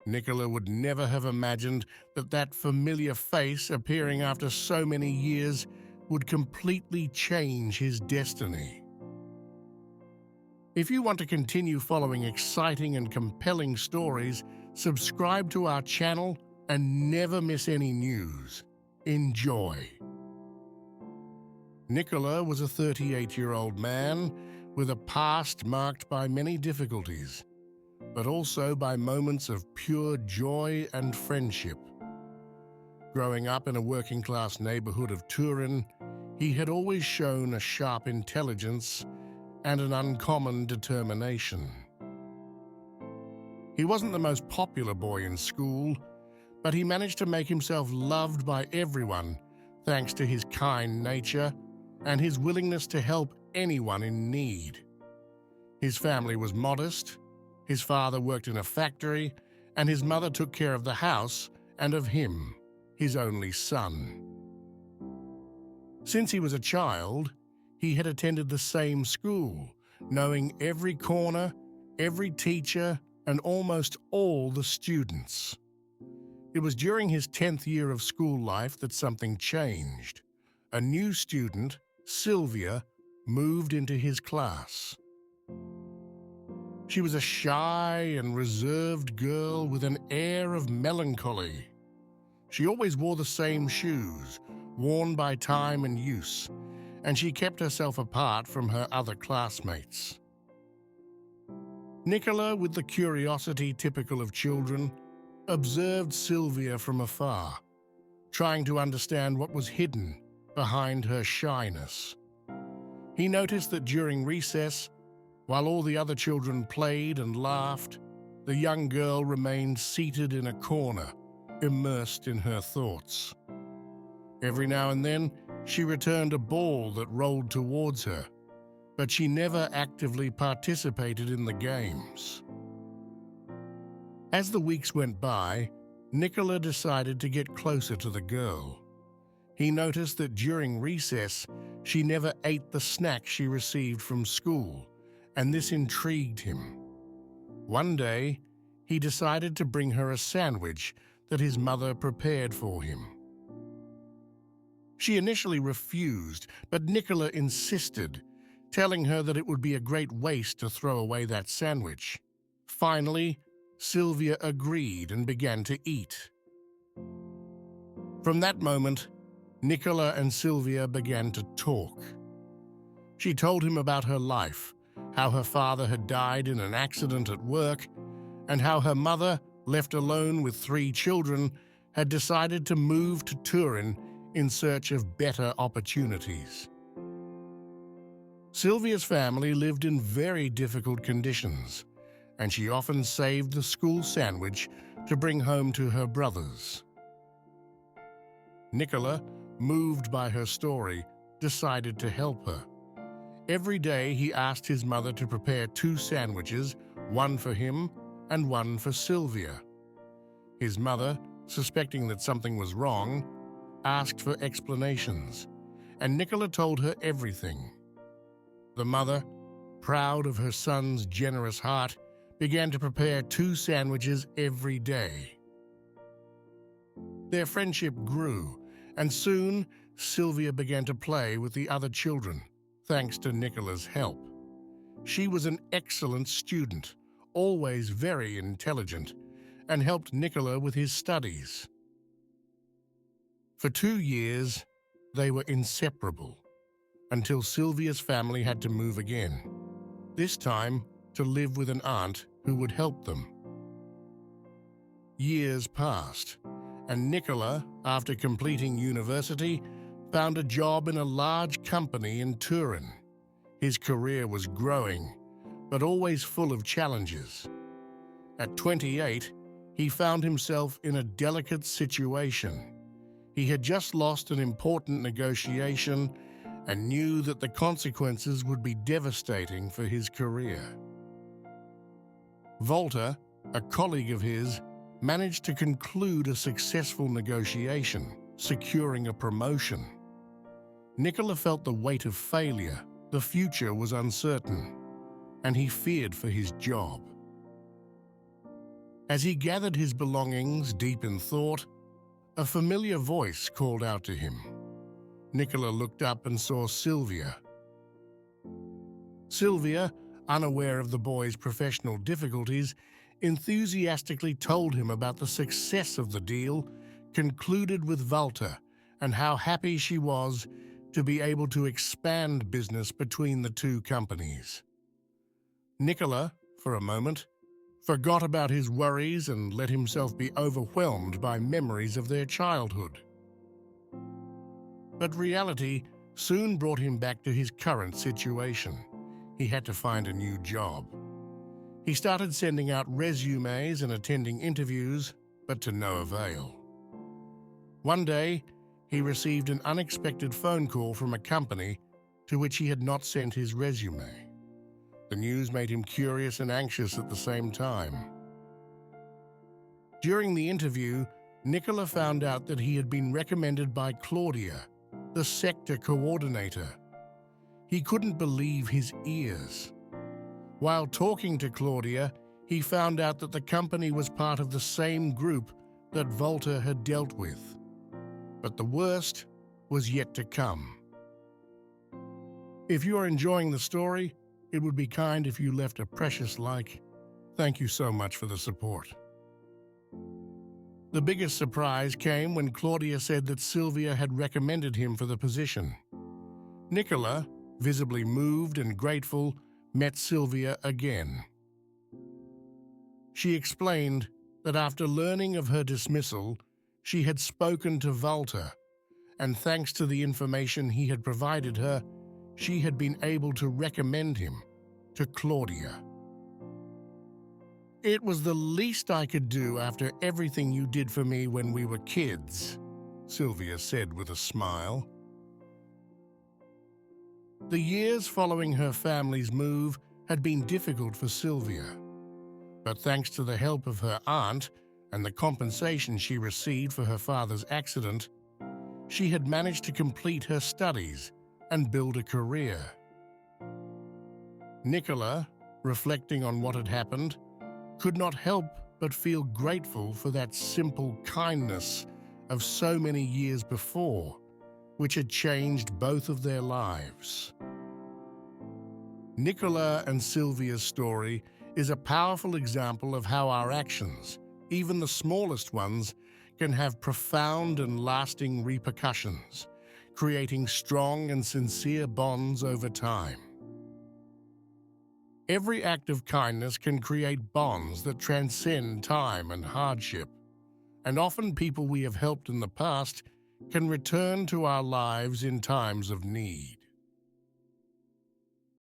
Nicola would never have imagined that that familiar face appearing after so many years would completely change his destiny. If you want to continue following exciting and compelling stories, subscribe to our channel and never miss any news. Enjoy. Nicola was a 38-year-old man with a past marked by many difficulties, but also by moments of pure joy and friendship. Growing up in a working-class neighborhood of Turin, he had always shown a sharp intelligence and an uncommon determination. He wasn't the most popular boy in school, but he managed to make himself loved by everyone thanks to his kind nature and his willingness to help anyone in need. His family was modest. His father worked in a factory, and his mother took care of the house and of him, his only son. Since he was a child, he had attended the same school, knowing every corner, every teacher, and almost all the students. It was during his 10th year of school life that something changed. A new student, Sylvia, moved into his class. She was a shy and reserved girl with an air of melancholy. She always wore the same shoes, worn by time and use, and she kept herself apart from her other classmates. Nicola, with the curiosity typical of children, observed Sylvia from afar, trying to understand what was hidden behind her shyness. He noticed that during recess, while all the other children played and laughed, the young girl remained seated in a corner, immersed in her thoughts. Every now and then, she returned a ball that rolled towards her, but she never actively participated in the games. As the weeks went by, Nicola decided to get closer to the girl. He noticed that during recess, she never ate the snack she received from school, and this intrigued him. One day, he decided to bring her a sandwich that his mother prepared for him. She initially refused, but Nicola insisted, telling her that it would be a great waste to throw away that sandwich. Finally, Sylvia agreed and began to eat. From that moment, Nicola and Sylvia began to talk. She told him about her life, how her father had died in an accident at work, and how her mother, left alone with 3 children, had decided to move to Turin in search of better opportunities. Sylvia's family lived in very difficult conditions, and she often saved the school sandwich to bring home to her brothers. Nicola, moved by her story, decided to help her. Every day he asked his mother to prepare 2 sandwiches, one for him and one for Sylvia. His mother, suspecting that something was wrong, asked for explanations, and Nicola told her everything. The mother, proud of her son's generous heart, began to prepare 2 sandwiches every day. Their friendship grew, and soon Sylvia began to play with the other children, thanks to Nicola's help. She was an excellent student, always very intelligent, and helped Nicola with his studies. For 2 years, they were inseparable, until Sylvia's family had to move again, this time to live with an aunt who would help them. Years passed, and Nicola, after completing university, found a job in a large company in Turin. His career was growing, but always full of challenges. At 28, he found himself in a delicate situation. He had just lost an important negotiation and knew that the consequences would be devastating for his career. Volta, a colleague of his, managed to conclude a successful negotiation, securing a promotion. Nicola felt the weight of failure. The future was uncertain, and he feared for his job. As he gathered his belongings deep in thought, a familiar voice called out to him. Nicola looked up and saw Sylvia. Sylvia, unaware of the boy's professional difficulties, enthusiastically told him about the success of the deal, concluded with Walter, and how happy she was to be able to expand business between the two companies. Nicola, for a moment, forgot about his worries and let himself be overwhelmed by memories of their childhood. But reality soon brought him back to his current situation. He had to find a new job. He started sending out resumes and attending interviews, but to no avail. One day, he received an unexpected phone call from a company to which he had not sent his resume. The news made him curious and anxious at the same time. During the interview, Nicola found out that he had been recommended by Claudia, the sector coordinator. He couldn't believe his ears. While talking to Claudia, he found out that the company was part of the same group that Walter had dealt with. But the worst was yet to come. If you are enjoying the story, it would be kind if you left a precious like. Thank you so much for the support. The biggest surprise came when Claudia said that Sylvia had recommended him for the position. Nicola, visibly moved and grateful, met Sylvia again. She explained that after learning of her dismissal, she had spoken to Walter, and thanks to the information he had provided her, she had been able to recommend him to Claudia. "It was the least I could do after everything you did for me when we were kids," Sylvia said with a smile. The years following her family's move had been difficult for Sylvia, but thanks to the help of her aunt and the compensation she received for her father's accident, she had managed to complete her studies and build a career. Nicola, reflecting on what had happened, could not help but feel grateful for that simple kindness of so many years before, which had changed both of their lives. Nicola and Sylvia's story is a powerful example of how our actions, even the smallest ones, can have profound and lasting repercussions, creating strong and sincere bonds over time. Every act of kindness can create bonds that transcend time and hardship, and often people we have helped in the past can return to our lives in times of need.